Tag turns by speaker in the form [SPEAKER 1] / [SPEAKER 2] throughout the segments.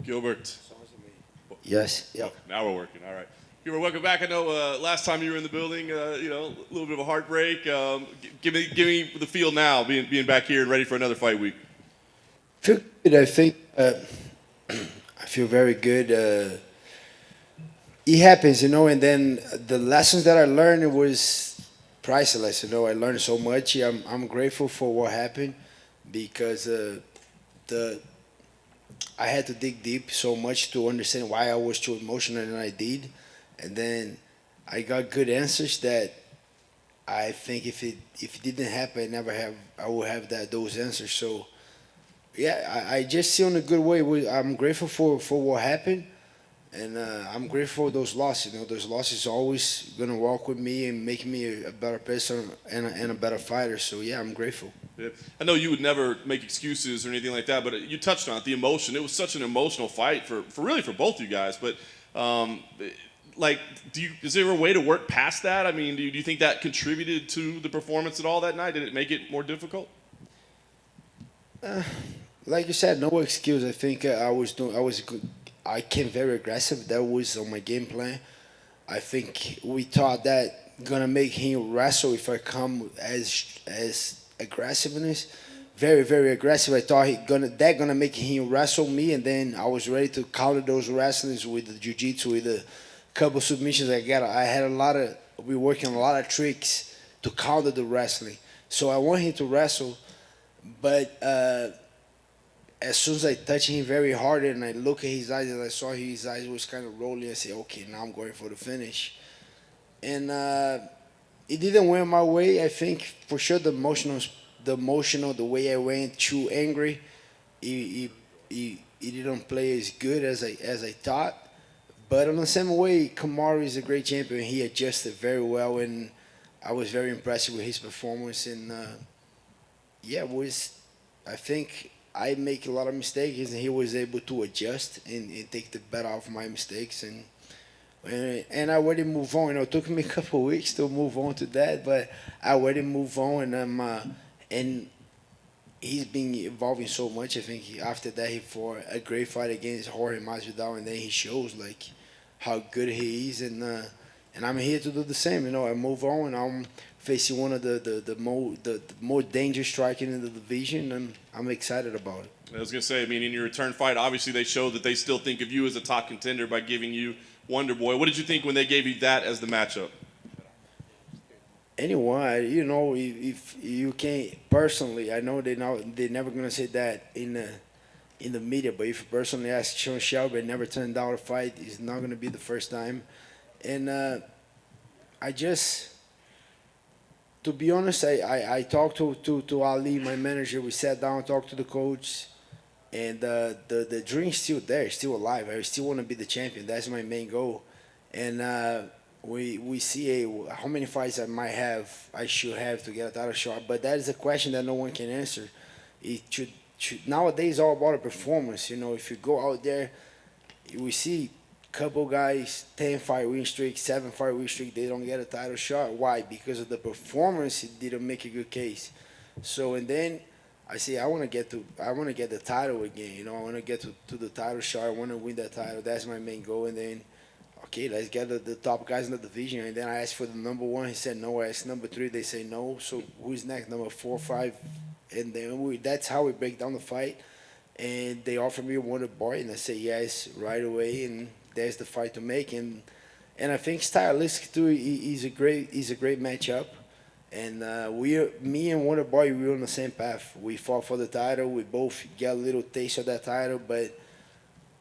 [SPEAKER 1] Gilbert.
[SPEAKER 2] Yes. Yeah.
[SPEAKER 1] Now we're working. All right. Gilbert, welcome back. I know last time you were in the building, a little bit of a heartbreak. Give me the feel now, being back here and ready for another fight week.
[SPEAKER 2] Feel good. I think I feel very good. It happens, and then the lessons that I learned was priceless. I learned so much. I'm grateful for what happened because the I had to dig deep so much to understand why I was too emotional and I did, and then I got good answers that I think if it didn't happen, I would have those answers. So yeah, I just see on a good way. I'm grateful for what happened, and I'm grateful for those losses. Those losses always gonna walk with me and make me a better person and a better fighter. So yeah, I'm grateful.
[SPEAKER 1] Yeah. I know you would never make excuses or anything like that, but you touched on it, the emotion. It was such an emotional fight for really for both you guys. But um, like, is there a way to work past that? I mean, do you think that contributed to the performance at all that night? Did it make it more difficult?
[SPEAKER 2] Like you said, no excuse. I think I came very aggressive. That was on my game plan. I think we thought that gonna make him wrestle if I come as aggressiveness, very aggressive. I thought gonna make him wrestle me, and then I was ready to counter those wrestlings with the jiu-jitsu, with a couple submissions. I had a lot of we working on a lot of tricks to counter the wrestling. So I want him to wrestle, but as soon as I touch him very hard and I look at his eyes and I saw his eyes was kind of rolling, I said, okay, now I'm going for the finish. And it didn't went my way. I think for sure the way I went too angry, it didn't play as good as I thought. But on the same way, Kamaru is a great champion. He adjusted very well, and I was very impressed with his performance. And yeah, I think I make a lot of mistakes, and he was able to adjust and take the better off my mistakes. And I already move on. It took me a couple of weeks to move on to that, but I already move on, and he's been evolving so much. I think after that he fought a great fight against Jorge Masvidal, and then he shows like how good he is, and I'm here to do the same. I move on, and I'm facing one of the more dangerous striker in the division, and I'm excited about it.
[SPEAKER 1] I was gonna say, I mean, in your return fight, obviously they showed that they still think of you as a top contender by giving you Wonder Boy. What did you think when they gave you that as the matchup?
[SPEAKER 2] Anyone, if you can't personally, I know they're never gonna say that in the media, but if you personally ask Sean Shelby, never turned down a fight, it's not gonna be the first time. And I just, to be honest, I talked to Ali, my manager. We sat down, talked to the coach, and the dream's still there, still alive. I still want to be the champion. That's my main goal. And we see how many fights I should have to get a title shot. But that is a question that no one can answer. It should nowadays all about a performance. If you go out there, we see couple guys 10 fight win streak, 7 fight win streak. They don't get a title shot. Why? Because of the performance. It didn't make a good case. So and then I say I want to get the title again. I want to get to the title shot. I want to win that title. That's my main goal. And then, okay, let's get the top guys in the division. And then I asked for the number one. He said no. I asked number three. They say no. So who's next? Number 4, 5. And then that's how we break down the fight. And they offered me a Wonder Boy, and I say yes right away. And there's the fight to make. And I think stylistically too, is a great matchup. And me and Wonder Boy, we're on the same path. We fought for the title. We both get a little taste of that title, but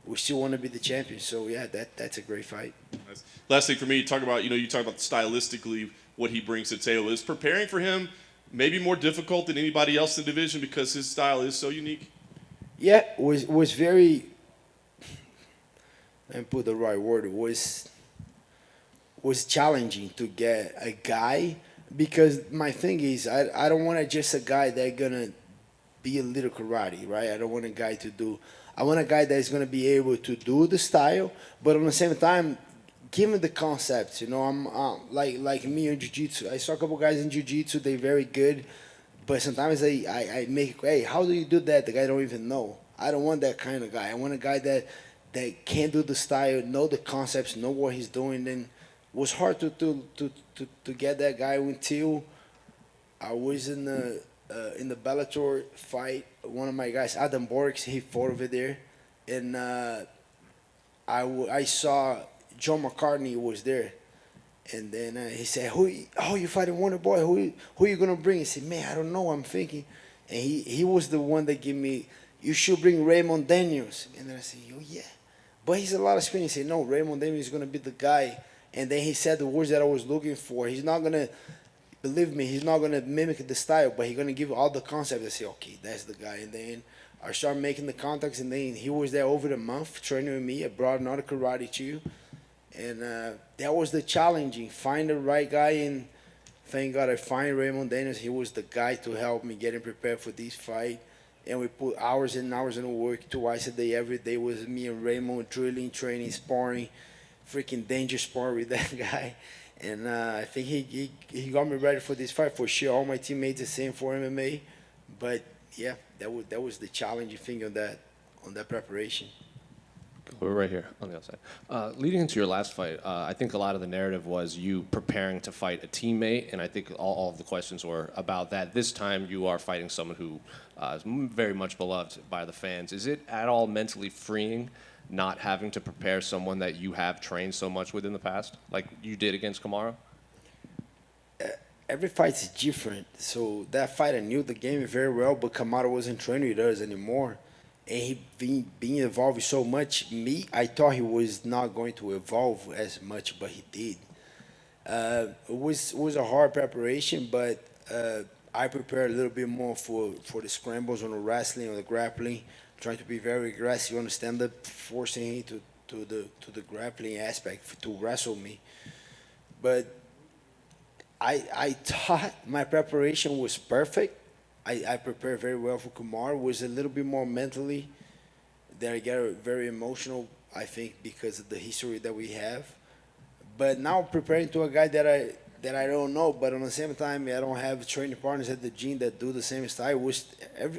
[SPEAKER 2] we still want to be the champion. So yeah, that's a great fight.
[SPEAKER 1] Nice. Last thing for me, you talk about stylistically what he brings to the table. Is preparing for him maybe more difficult than anybody else in the division because his style is so unique?
[SPEAKER 2] Yeah, was very. Let me put the right word. It was challenging to get a guy, because my thing is I don't want just a guy that's gonna be a little karate, right? I don't want a guy to do. I want a guy that's gonna be able to do the style, but on the same time, give me the concepts. I'm like me in jiu-jitsu. I saw a couple guys in jiu-jitsu. They're very good, but sometimes I make, hey, how do you do that? The guy don't even know. I don't want that kind of guy. I want a guy that that can do the style, know the concepts, know what he's doing. Then it was hard to get that guy until I was in the Bellator fight. One of my guys, Adam Borks, he fought over there, and I saw John McCartney was there, and then he said, "Oh, you fighting Wonder Boy? Who you gonna bring?" He said, "Man, I don't know. I'm thinking," and he was the one that gave me. You should bring Raymond Daniels, and then I said, "Oh yeah," but he's a lot of spinning. He said, "No, Raymond Daniels is gonna be the guy," and then he said the words that I was looking for. He's not gonna. Believe me, he's not gonna mimic the style, but he's gonna give all the concepts. I say, okay, that's the guy. And then I started making the contacts, and then he was there over the month training with me. I brought another karate too, and that was the challenging. Find the right guy, and thank God I find Raymond Daniels. He was the guy to help me getting prepared for this fight. And we put hours and hours in work twice a day. Every day was me and Raymond drilling, training, sparring, freaking danger spar with that guy. And I think he got me ready for this fight for sure. All my teammates the same for MMA, but yeah, that was the challenging thing on that preparation.
[SPEAKER 3] We're right here on the outside. Leading into your last fight, I think a lot of the narrative was you preparing to fight a teammate, and I think all of the questions were about that. This time you are fighting someone who is very much beloved by the fans. Is it at all mentally freeing not having to prepare someone that you have trained so much with in the past, like you did against Kamaru?
[SPEAKER 2] Every fight is different. So that fight I knew the game very well, but Kamaru wasn't training with us anymore. And he being evolved so much. I thought he was not going to evolve as much, but he did. It was a hard preparation, but I prepared a little bit more for the scrambles on the wrestling, on the grappling, trying to be very aggressive on the stand-up, forcing him to the grappling aspect to wrestle me. But I thought my preparation was perfect. I prepared very well for Kumar. Was a little bit more mentally that I got very emotional, I think, because of the history that we have. But now preparing to a guy that I don't know, but on the same time I don't have training partners at the gym that do the same style. Was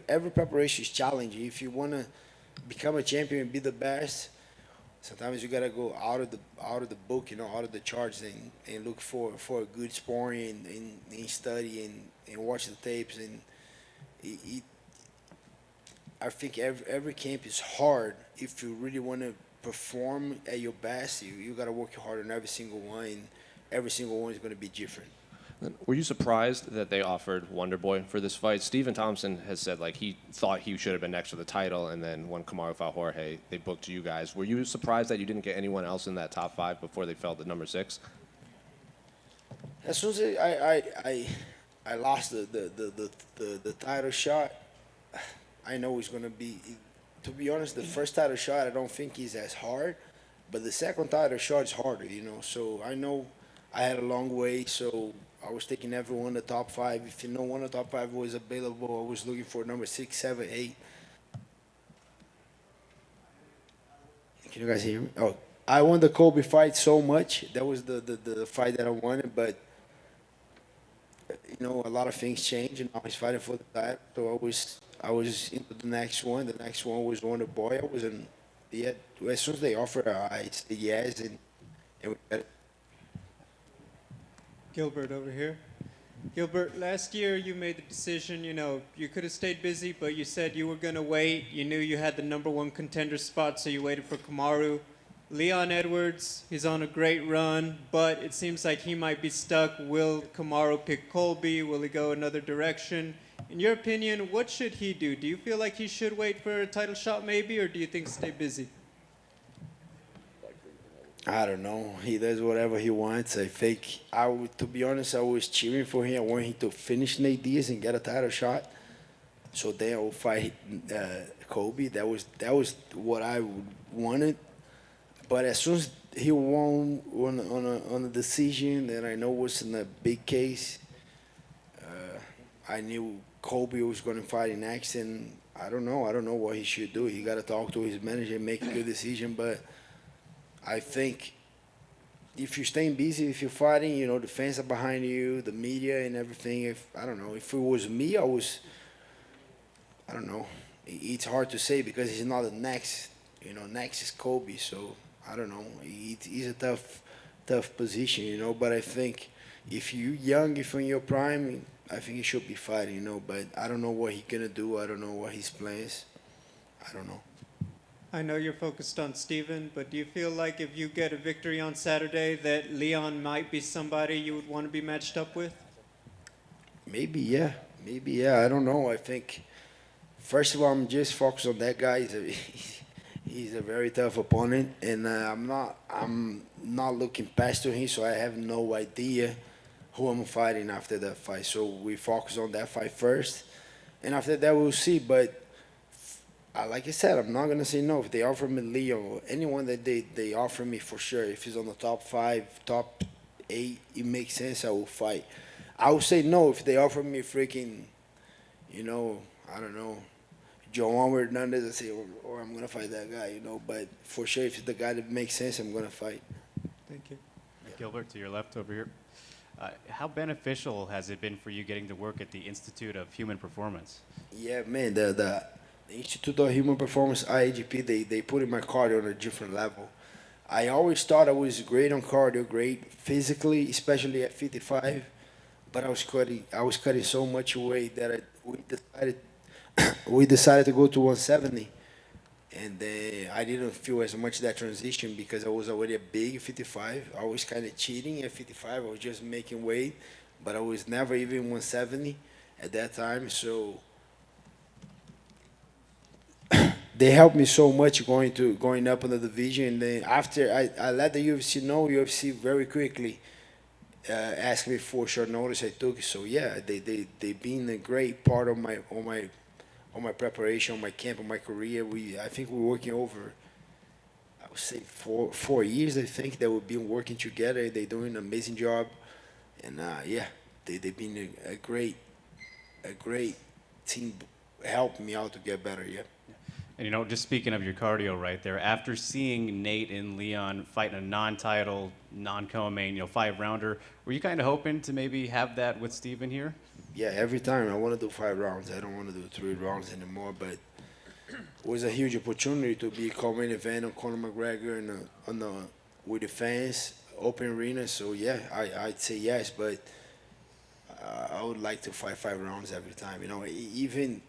[SPEAKER 2] every preparation is challenging. If you wanna become a champion and be the best, sometimes you gotta go out of the book, out of the charts, and look for a good sparring and study and watch the tapes. And I think every camp is hard. If you really want to perform at your best, you got to work hard on every single one, and every single one is going to be different.
[SPEAKER 3] Were you surprised that they offered Wonder Boy for this fight? Stephen Thompson has said he thought he should have been next to the title, and then when Kamaru fought Jorge, they booked you guys. Were you surprised that you didn't get anyone else in that top 5 before they fell to number 6?
[SPEAKER 2] As soon as I lost the title shot, I know it's gonna be. To be honest, the first title shot I don't think is as hard, but the second title shot is harder. So I know I had a long way. So I was taking everyone in the top 5. If one of the top 5 was available, I was looking for number 6, 7, 8. Can you guys hear me? Oh, I won the Kobe fight so much. That was the fight that I wanted, but a lot of things changed, and now he's fighting for the title. So I was into the next one. The next one was Wonder Boy. I was in. Yeah, as soon as they offered, I said yes, and we got it.
[SPEAKER 4] Gilbert over here. Gilbert, last year you made the decision, you could have stayed busy, but you said you were going to wait. You knew you had the number 1 contender spot, so you waited for Kamaru. Leon Edwards, he's on a great run, but it seems like he might be stuck. Will Kamaru pick Colby? Will he go another direction? In your opinion, what should he do? Do you feel like he should wait for a title shot maybe, or do you think stay busy?
[SPEAKER 2] I don't know. He does whatever he wants. I think to be honest, I was cheering for him. I want him to finish Nate Diaz and get a title shot. So then I will fight Kobe. That was what I wanted. But as soon as he won on a decision that I know was in a big case, I knew Kobe was going to fight next, and I don't know. I don't know what he should do. He got to talk to his manager and make a good decision. But I think if you're staying busy, if you're fighting, the fans are behind you, the media and everything. I don't know. If it was me, I don't know. It's hard to say because he's not the next. next is Kobe. So I don't know. He's a tough position, But I think if you young, if you're in your prime, I think he should be fighting, But I don't know what he's gonna do. I don't know what his plans. I don't know.
[SPEAKER 4] I know you're focused on Steven, but do you feel like if you get a victory on Saturday that Leon might be somebody you would want to be matched up with?
[SPEAKER 2] Maybe yeah. Maybe yeah. I don't know. I think first of all, I'm just focused on that guy. He's a very tough opponent, and I'm not looking past to him, so I have no idea who I'm fighting after that fight. So we focus on that fight first, and after that we'll see. But like I said, I'm not gonna say no. If they offer me Leo or anyone that they offer me for sure, if he's on the top 5, top 8, it makes sense. I will fight. I would say no if they offer me freaking, I don't know, Joan Hernandez. I say, or I'm gonna fight that guy, But for sure, if it's the guy that makes sense, I'm gonna fight.
[SPEAKER 4] Thank you.
[SPEAKER 5] Gilbert, to your left over here. How beneficial has it been for you getting to work at the Institute of Human Performance?
[SPEAKER 2] Yeah, man. The Institute of Human Performance (IAGP) they put in my cardio on a different level. I always thought I was great on cardio, great physically, especially at 55. But I was cutting so much weight that we decided to go to 170, and I didn't feel as much that transition because I was already a big 55. I was kind of cheating at 55. I was just making weight, but I was never even 170 at that time. So they helped me so much going up in the division. And then after I let the UFC know, UFC very quickly asked me for short notice. I took it. So yeah, they been a great part of my preparation, on my camp, on my career. I think we're working over, I would say 4 years. I think that we've been working together. They're doing an amazing job, and yeah, they've been a great team, helping me out to get better. Yeah.
[SPEAKER 5] And just speaking of your cardio right there, after seeing Nate and Leon fight in a non-title, non-co-main, 5-rounder, were you kind of hoping to maybe have that with Steven here?
[SPEAKER 2] Yeah, every time I want to do 5 rounds. I don't want to do 3 rounds anymore. But it was a huge opportunity to be co-main event on Conor McGregor with the fans, open arena. So yeah, I'd say yes, but I would like to fight 5 rounds every time. Even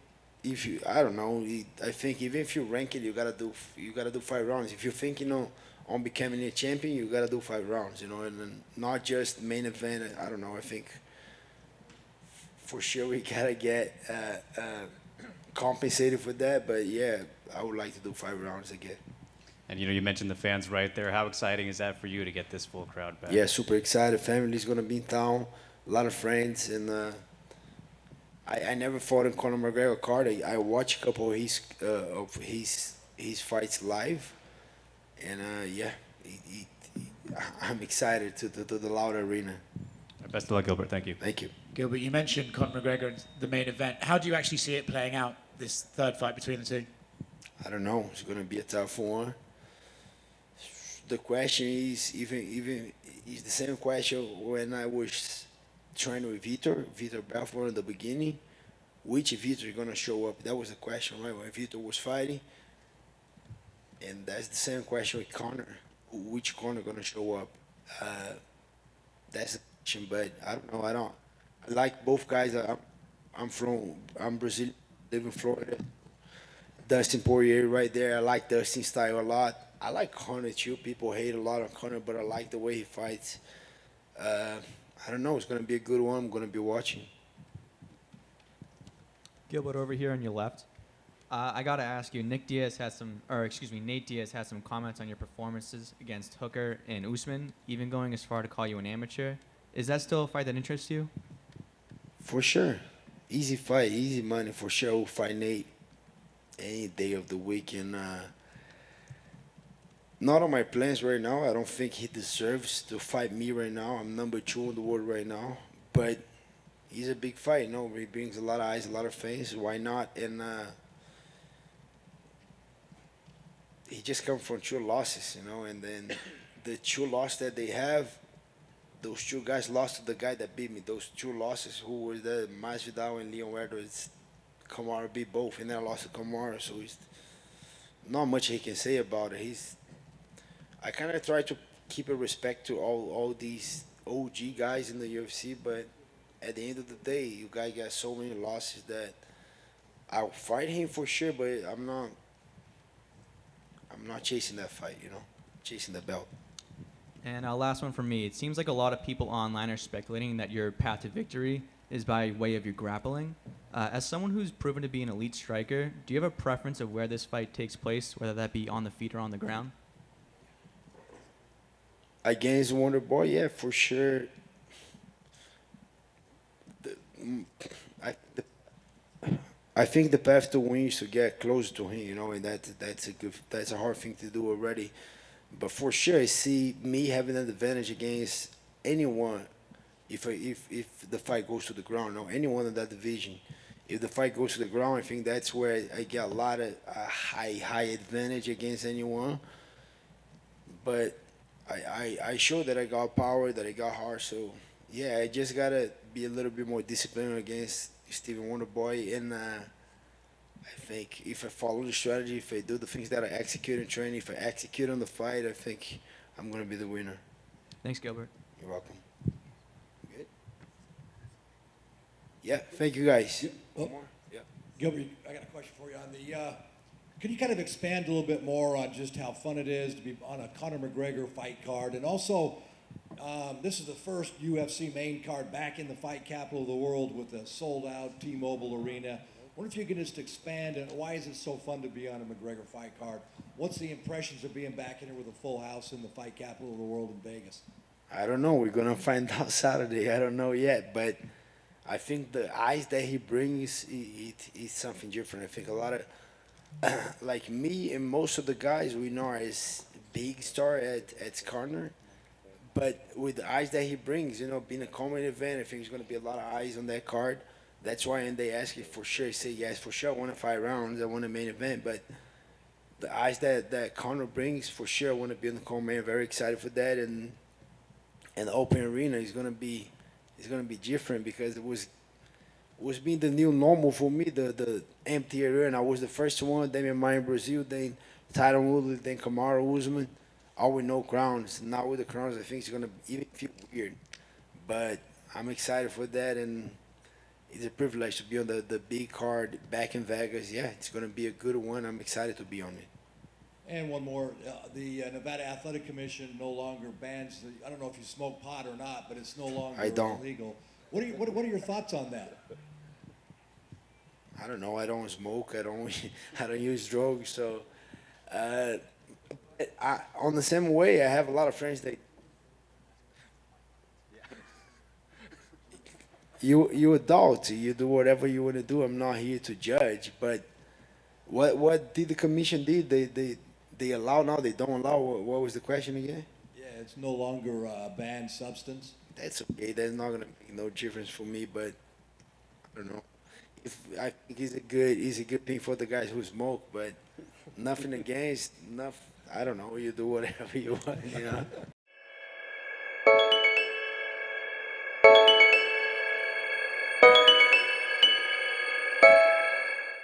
[SPEAKER 2] if you, I don't know. I think even if you rank it, you gotta do 5 rounds. If you're thinking on becoming a champion, you gotta do 5 rounds. And then not just main event. I don't know. I think for sure we gotta get compensated for that. But yeah, I would like to do 5 rounds again.
[SPEAKER 5] And you mentioned the fans right there. How exciting is that for you to get this full crowd back?
[SPEAKER 2] Yeah, super excited. Family's gonna be in town. A lot of friends, and I never fought in Conor McGregor card. I watched a couple of his fights live, and yeah, I'm excited to the loud arena.
[SPEAKER 5] Best of luck, Gilbert. Thank you.
[SPEAKER 2] Thank you.
[SPEAKER 6] Gilbert, you mentioned Conor McGregor in the main event. How do you actually see it playing out, this third fight between the two?
[SPEAKER 2] I don't know. It's gonna be a tough one. The question is even is the same question when I was training with Vitor Belfort in the beginning. Which Vitor is gonna show up? That was the question, right? When Vitor was fighting, and that's the same question with Conor. Which Conor gonna show up? That's the question, but I don't know. I like both guys. I'm Brazilian, live in Florida. Dustin Poirier right there. I like Dustin's style a lot. I like Conor too. People hate a lot on Conor, but I like the way he fights. I don't know. It's gonna be a good one. I'm gonna be watching.
[SPEAKER 7] Gilbert, over here on your left. I gotta ask you, Nate Diaz has some comments on your performances against Hooker and Usman, even going as far to call you an amateur. Is that still a fight that interests you?
[SPEAKER 2] For sure. Easy fight, easy money. For sure, I will fight Nate any day of the week. And not on my plans right now. I don't think he deserves to fight me right now. I'm number 2 in the world right now. But he's a big fight. He brings a lot of eyes, a lot of fans. Why not? And he just come from 2 losses, and then the 2 losses that they have, those 2 guys lost to the guy that beat me. Those 2 losses, who were the Masvidal and Leon Edwards, Kamaru beat both, and then I lost to Kamaru. So not much he can say about it. I kind of try to keep a respect to all these OG guys in the UFC, but at the end of the day, you guys got so many losses that I'll fight him for sure, but I'm not chasing that fight, chasing the belt.
[SPEAKER 7] And last one from me. It seems like a lot of people online are speculating that your path to victory is by way of your grappling. As someone who's proven to be an elite striker, do you have a preference of where this fight takes place, whether that be on the feet or on the ground?
[SPEAKER 2] Against Wonder Boy, yeah, for sure. I think the path to win is to get close to him, and that's a hard thing to do already. But for sure, I see me having an advantage against anyone if the fight goes to the ground. No, anyone in that division. If the fight goes to the ground, I think that's where I get a lot of high advantage against anyone. But I show that I got power, that I got heart. So yeah, I just gotta be a little bit more disciplined against Stephen Wonderboy, and I think if I follow the strategy, if I do the things that I execute in training, if I execute on the fight, I think I'm gonna be the winner.
[SPEAKER 7] Thanks, Gilbert.
[SPEAKER 2] You're welcome. Good. Yeah, thank you guys.
[SPEAKER 8] Oh,
[SPEAKER 2] Yeah.
[SPEAKER 8] Gilbert, I got a question for you on the. Can you kind of expand a little bit more on just how fun it is to be on a Conor McGregor fight card, and also this is the first UFC main card back in the fight capital of the world with a sold-out T-Mobile Arena. I wonder if you can just expand on why is it so fun to be on a McGregor fight card? What's the impressions of being back in here with a full house in the fight capital of the world in Vegas?
[SPEAKER 2] I don't know. We're gonna find out Saturday. I don't know yet, but I think the eyes that he brings is something different. I think a lot of like me and most of the guys we know as big star at Conor, but with the eyes that he brings, being a common event, I think there's gonna be a lot of eyes on that card. That's why, and they ask you for sure, say yes for sure. I want to 5 rounds. I want a main event, but the eyes that Conor brings, for sure, I want to be in the co-main. Very excited for that, and the open arena is gonna be different because it was being the new normal for me. The empty arena. I was the first one. Then in in Brazil, then Tyron Woodley, then Kamaru Usman, all with no crowns. Now with the crowns, I think it's gonna even feel weird, but I'm excited for that, and it's a privilege to be on the big card back in Vegas. Yeah, it's gonna be a good one. I'm excited to be on it.
[SPEAKER 8] And one more, the Nevada Athletic Commission no longer bans. I don't know if you smoke pot or not, but it's no longer
[SPEAKER 2] I don't.
[SPEAKER 8] illegal. What are your thoughts on that?
[SPEAKER 2] I don't know. I don't smoke. I don't. I don't use drugs. So, on the same way, I have a lot of friends that. You adult. You do whatever you want to do. I'm not here to judge. But what did the commission did? They allow now. They don't allow. What was the question again?
[SPEAKER 8] Yeah, it's no longer a banned substance.
[SPEAKER 2] That's okay. That's not gonna make no difference for me. But I don't know. If I think it's a good thing for the guys who smoke. But nothing against. Nothing. I don't know. You do whatever you want.